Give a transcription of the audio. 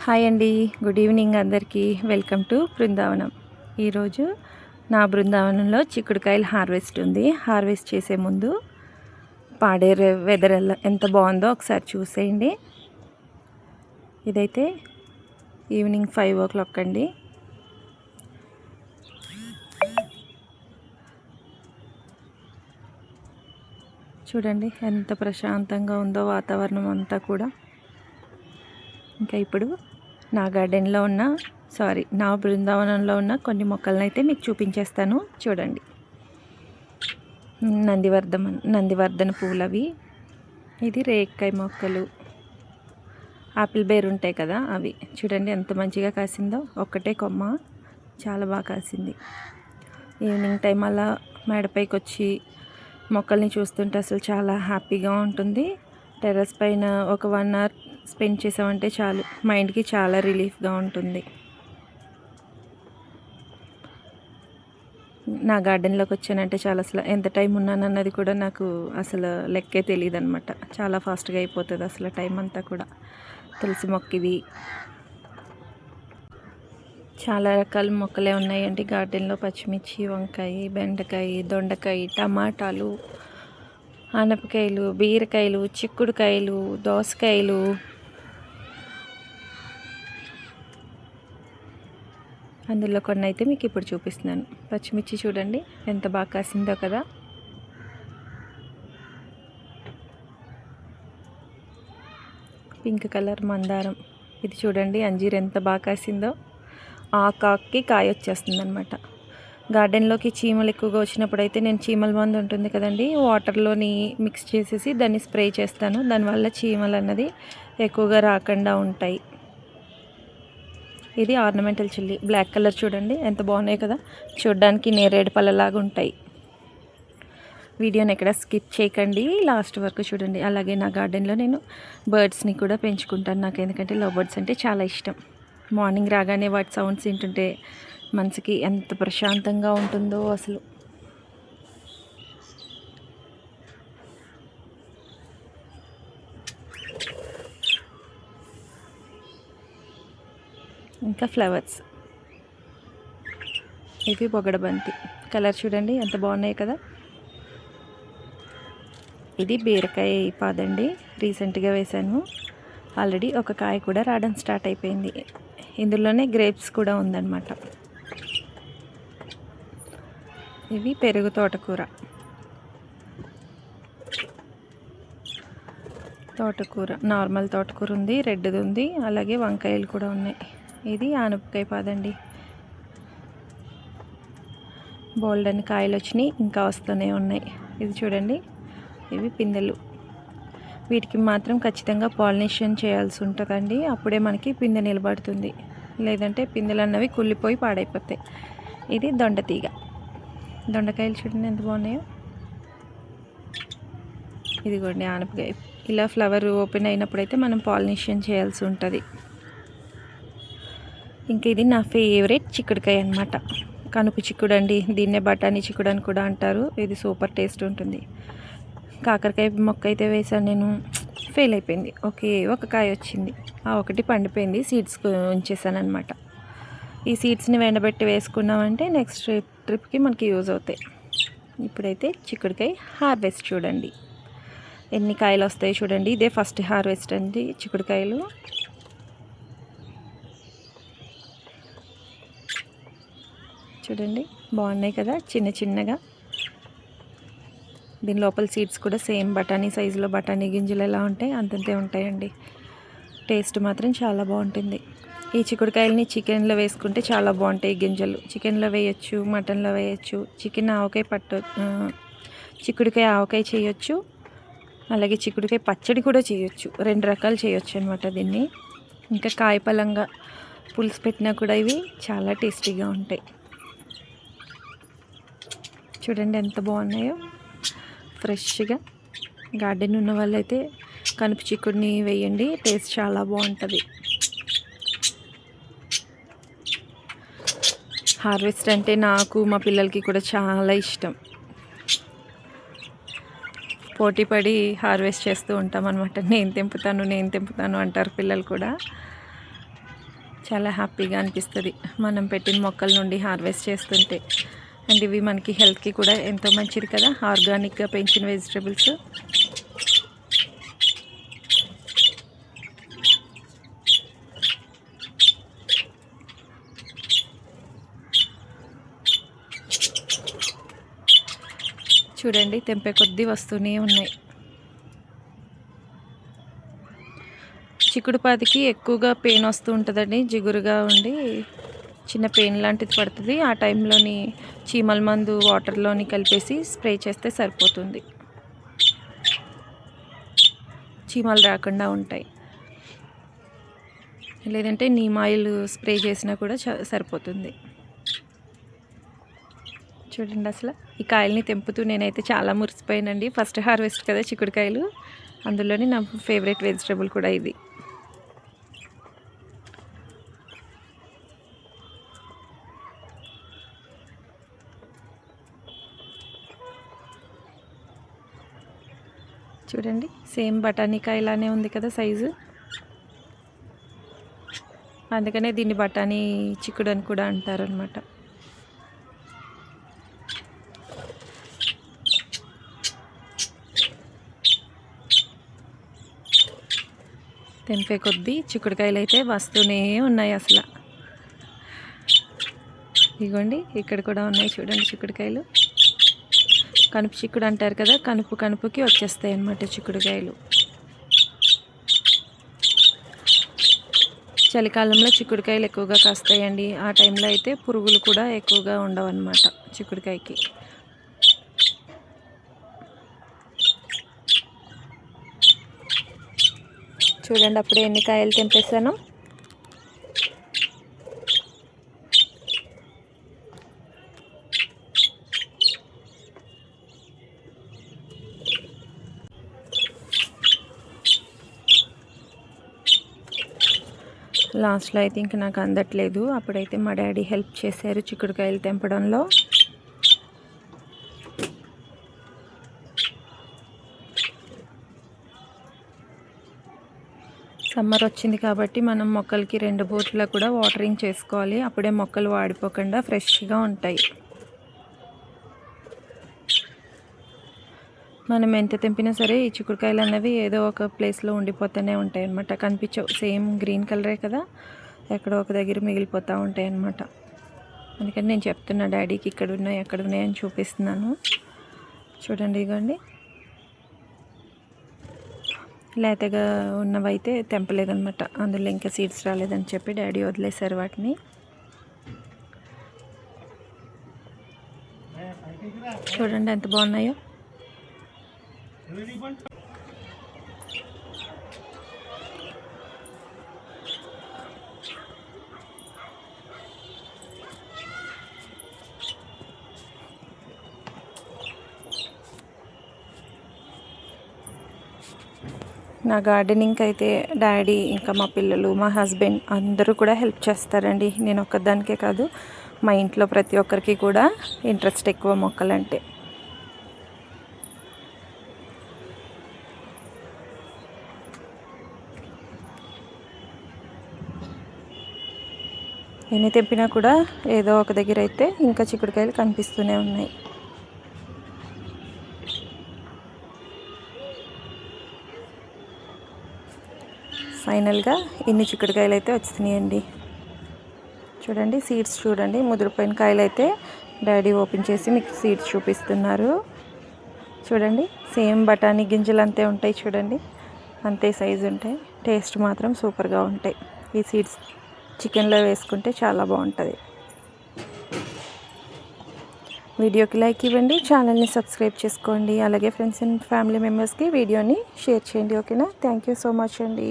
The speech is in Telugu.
హాయ్ అండి, గుడ్ ఈవినింగ్ అందరికీ. Welcome to Brindavanam. ఈరోజు నా బృందావనంలో చిక్కుడుకాయలు హార్వెస్ట్ ఉంది. హార్వెస్ట్ చేసే ముందు పాడేరు వెదర్ ఎంత బాగుందో ఒకసారి చూసేయండి. ఇదైతే ఈవినింగ్ 5 o'clock అండి. చూడండి ఎంత ప్రశాంతంగా ఉందో వాతావరణం అంతా కూడా. ఇంకా ఇప్పుడు నా గార్డెన్లో ఉన్న నా బృందావనంలో ఉన్న కొన్ని మొక్కలను అయితే మీకు చూపించేస్తాను, చూడండి. నందివర్ధన పువ్వులు అవి. ఇది రేక్కాయ మొక్కలు, ఆపిల్ బేర్ ఉంటాయి కదా అవి. చూడండి ఎంత మంచిగా కాసిందో, ఒక్కటే కొమ్మ చాలా బాగా కాసింది. ఈవినింగ్ టైం అలా మేడపైకి వచ్చి మొక్కల్ని చూస్తుంటే అసలు చాలా హ్యాపీగా ఉంటుంది. టెర్రస్ పైన ఒక 1 hour స్పెండ్ చేసామంటే చాలు, మైండ్కి చాలా రిలీఫ్గా ఉంటుంది. నా గార్డెన్లోకి వచ్చానంటే చాలా అసలు ఎంత టైం ఉన్నానన్నది కూడా నాకు అసలు లెక్కే తెలియదు అనమాట. చాలా ఫాస్ట్గా అయిపోతుంది అసలు టైం అంతా కూడా. తులసి మొక్క ఇవి. చాలా రకాల మొక్కలే ఉన్నాయండి గార్డెన్లో. పచ్చిమిర్చి, వంకాయ, బెండకాయ, దొండకాయ, టమాటాలు, ఆనపకాయలు, బీరకాయలు, చిక్కుడుకాయలు, దోసకాయలు. అందులో కొన్ని అయితే మీకు ఇప్పుడు చూపిస్తున్నాను. పచ్చిమిర్చి చూడండి ఎంత బాగా కాసిందో కదా. పింక్ కలర్ మందారం. ఇది చూడండి అంజీర్ ఎంత బాగా కాసిందో. ఆకాకి కాయ వచ్చేస్తుంది అనమాట. గార్డెన్లోకి చీమలు ఎక్కువగా వచ్చినప్పుడు అయితే నేను చీమల మందు ఉంటుంది కదండి, వాటర్లోని మిక్స్ చేసేసి దాన్ని స్ప్రే చేస్తాను. దానివల్ల చీమలు అన్నది ఎక్కువగా రాకుండా ఉంటాయి. ఇది ఆర్నమెంటల్ చిల్లీ, బ్లాక్ కలర్ చూడండి ఎంత బాగున్నాయి కదా. చూడడానికి నేరేడు పళ్ళలాగా ఉంటాయి. వీడియోని ఎక్కడ స్కిప్ చేయకండి, లాస్ట్ వరకు చూడండి. అలాగే నా గార్డెన్లో నేను బర్డ్స్ని కూడా పెంచుకుంటాను. నాకు ఎందుకంటే లవ్ బర్డ్స్ అంటే చాలా ఇష్టం. మార్నింగ్ రాగానే వాటి సౌండ్స్ వింటుంటే మనసుకి ఎంత ప్రశాంతంగా ఉంటుందో అసలు. ఇంకా ఫ్లవర్స్ ఇవి బొగడబంతి. కలర్ చూడండి ఎంత బాగున్నాయి కదా. ఇది బీరకాయ పాదండి, రీసెంట్గా వేశాను. ఆల్రెడీ ఒక కాయ కూడా రావడం స్టార్ట్ అయిపోయింది. ఇందులోనే గ్రేప్స్ కూడా ఉందన్నమాట. ఇవి పెరుగు తోటకూర. నార్మల్ తోటకూర ఉంది, రెడ్ది ఉంది, అలాగే వంకాయలు కూడా ఉన్నాయి. ఇది ఆనపకాయ పాదండి. బోల్డెన్ కాయలు వచ్చినాయి, ఇంకా వస్తూనే ఉన్నాయి. ఇది చూడండి, ఇవి పిందెలు. వీటికి మాత్రం ఖచ్చితంగా పాలినేషన్ చేయాల్సి ఉంటుందండి, అప్పుడే మనకి పిందె నిలబడుతుంది. లేదంటే పిందెలు అన్నవి కుళ్ళిపోయి పాడైపోతాయి. ఇది దొండతీగ. దొండకాయలు చూడండి ఎంత బాగున్నాయో. ఇదిగోండి ఆనపకాయ. ఇలా ఫ్లవర్ ఓపెన్ అయినప్పుడైతే మనం పాలినేషన్ చేయాల్సి ఉంటుంది. ఇంకా ఇది నా ఫేవరెట్ చిక్కుడుకాయ అనమాట. కనుపు చిక్కుడు అండి, దీన్నే బఠానీ చిక్కుడు అని కూడా అంటారు. ఇది సూపర్ టేస్ట్ ఉంటుంది. కాకరకాయ మొక్క అయితే వేసాను నేను, ఫెయిల్ అయిపోయింది. ఒక కాయ వచ్చింది, ఆ ఒకటి పండిపోయింది. సీడ్స్ ఉంచేసాను అనమాట. ఈ సీడ్స్ని ఎండబెట్టి వేసుకున్నామంటే నెక్స్ట్ ట్రిప్కి మనకి యూజ్ అవుతాయి. ఇప్పుడైతే చిక్కుడుకాయ హార్వెస్ట్ చూడండి ఎన్ని కాయలు వస్తాయి చూడండి. ఇదే ఫస్ట్ హార్వెస్ట్ అండి చిక్కుడుకాయలు. చూడండి బాగున్నాయి కదా, చిన్న చిన్నగా. దీని లోపల సీడ్స్ కూడా సేమ్ బఠానీ సైజులో, బఠానీ గింజలు ఎలా ఉంటాయి అంతంతే ఉంటాయండి. టేస్ట్ మాత్రం చాలా బాగుంటుంది. ఈ చిక్కుడుకాయలని చికెన్లో వేసుకుంటే చాలా బాగుంటాయి గింజలు. చికెన్లో వేయచ్చు, మటన్లో వేయచ్చు. చిక్కుడుకాయ ఆవకాయ చేయొచ్చు, అలాగే చిక్కుడుకాయ పచ్చడి కూడా చేయొచ్చు. 2 రకాలు చేయొచ్చు అనమాట దీన్ని. ఇంకా కాయపలంగా పులుసు పెట్టినా కూడా ఇవి చాలా టేస్టీగా ఉంటాయి. చూడండి ఎంత బాగున్నాయో, ఫ్రెష్గా. గార్డెన్ ఉన్న వాళ్ళైతే కనుపు చిక్కుడిని వేయండి, టేస్ట్ చాలా బాగుంటుంది. హార్వెస్ట్ అంటే నాకు మా పిల్లలకి కూడా చాలా ఇష్టం. పోటీ పడి హార్వెస్ట్ చేస్తూ ఉంటాం అనమాట. నేను తెంపుతాను అంటారు పిల్లలు కూడా. చాలా హ్యాపీగా అనిపిస్తుంది మనం పెట్టిన మొక్కల నుండి హార్వెస్ట్ చేస్తుంటే. అండ్ ఇవి మనకి హెల్త్కి కూడా ఎంతో మంచిది కదా, ఆర్గానిక్గా పెంచిన వెజిటబుల్స్. చూడండి తెంపే కొద్దీ వస్తూనే ఉన్నాయి. చిక్కుడుపాతికి ఎక్కువగా పెయిన్ వస్తూ ఉంటుందండి, జిగురుగా ఉండి చిన్న పెయిన్ లాంటిది పడుతుంది. ఆ టైంలోని చీమల మందు వాటర్లోని కలిపేసి స్ప్రే చేస్తే సరిపోతుంది, చీమలు రాకుండా ఉంటాయి. లేదంటే నీమ్ ఆయిల్ స్ప్రే చేసినా కూడా సరిపోతుంది. చూడండి అసలు ఈ కాయల్ని తెంపుతూ నేనైతే చాలా మురిసిపోయానండి. ఫస్ట్ హార్వెస్ట్ కదా చిక్కుడుకాయలు, అందులోని నా ఫేవరెట్ వెజిటబుల్ కూడా ఇది. చూడండి సేమ్ బఠానీకాయలానే ఉంది కదా సైజు, అందుకనే దీన్ని బఠానీ చిక్కుడు అని కూడా అంటారు అనమాట. తెంపే కొద్దీ చిక్కుడుకాయలు అయితే వస్తూనే ఉన్నాయి అసలు. ఇదిగోండి ఇక్కడ కూడా ఉన్నాయి చూడండి చిక్కుడుకాయలు. కనుపు చిక్కుడు అంటారు కదా, కనుపుకి వచ్చేస్తాయి అన్నమాట చిక్కుడుకాయలు. చలికాలంలో చిక్కుడుకాయలు ఎక్కువగా కాస్తాయండి. ఆ టైంలో అయితే పురుగులు కూడా ఎక్కువగా ఉండవు అన్నమాట చిక్కుడుకాయకి. చూడండి అప్పుడే ఎన్ని కాయలు తెంపేసాను. లాస్ట్లో అయితే ఇంక నాకు అందట్లేదు, అప్పుడైతే మా డాడీ హెల్ప్ చేశారు చిక్కుడుకాయలు తెంపడంలో. సమ్మర్ వచ్చింది కాబట్టి మనం మొక్కలకి 2 పూట్ల కూడా వాటరింగ్ చేసుకోవాలి, అప్పుడే మొక్కలు వాడిపోకుండా ఫ్రెష్గా ఉంటాయి. మనం ఎంత తెంపినా సరే ఈ చిక్కుడుకాయలు అన్నవి ఏదో ఒక ప్లేస్లో ఉండిపోతూనే ఉంటాయి అన్నమాట, కనిపించవు. సేమ్ గ్రీన్ కలరే కదా, ఎక్కడో ఒక దగ్గర మిగిలిపోతూ ఉంటాయి అన్నమాట. అందుకని నేను చెప్తున్నా డాడీకి ఇక్కడ ఉన్నాయి అక్కడ ఉన్నాయి అని చూపిస్తున్నాను. చూడండి ఇవ్వండి, లేతగా ఉన్నవైతే తెంపలేదన్నమాట, అందులో ఇంకా సీడ్స్ రాలేదని చెప్పి డాడీ వదిలేశారు వాటిని. చూడండి ఎంత బాగున్నాయో. నా గార్డెనింగ్కి అయితే డాడీ ఇంకా మా పిల్లలు మా హస్బెండ్ అందరూ కూడా హెల్ప్ చేస్తారండి. నేను ఒక్కదానికే కాదు, మా ఇంట్లో ప్రతి ఒక్కరికి కూడా ఇంట్రెస్ట్ ఎక్కువ మొక్కలంటే. ఎన్ని తెంపినా కూడా ఏదో ఒక దగ్గర అయితే ఇంకా చిక్కుడుకాయలు కనిపిస్తూనే ఉన్నాయి. ఫైనల్గా ఇన్ని చిక్కుడుకాయలు అయితే వచ్చినాయండి. చూడండి సీడ్స్ చూడండి, ముదిరిపోయిన కాయలు అయితే డాడీ ఓపెన్ చేసి మీకు సీడ్స్ చూపిస్తున్నారు. చూడండి సేమ్ బఠానీ గింజలు అంతే ఉంటాయి, చూడండి అంతే సైజు ఉంటాయి. టేస్ట్ మాత్రం సూపర్గా ఉంటాయి. ఈ సీడ్స్ చికెన్లో వేసుకుంటే చాలా బాగుంటుంది. వీడియోకి లైక్ ఇవ్వండి, ఛానల్ని సబ్స్క్రైబ్ చేసుకోండి, అలాగే ఫ్రెండ్స్ అండ్ ఫ్యామిలీ మెంబర్స్కి వీడియోని షేర్ చేయండి. ఓకేనా? థ్యాంక్ యూ సో మచ్ అండి.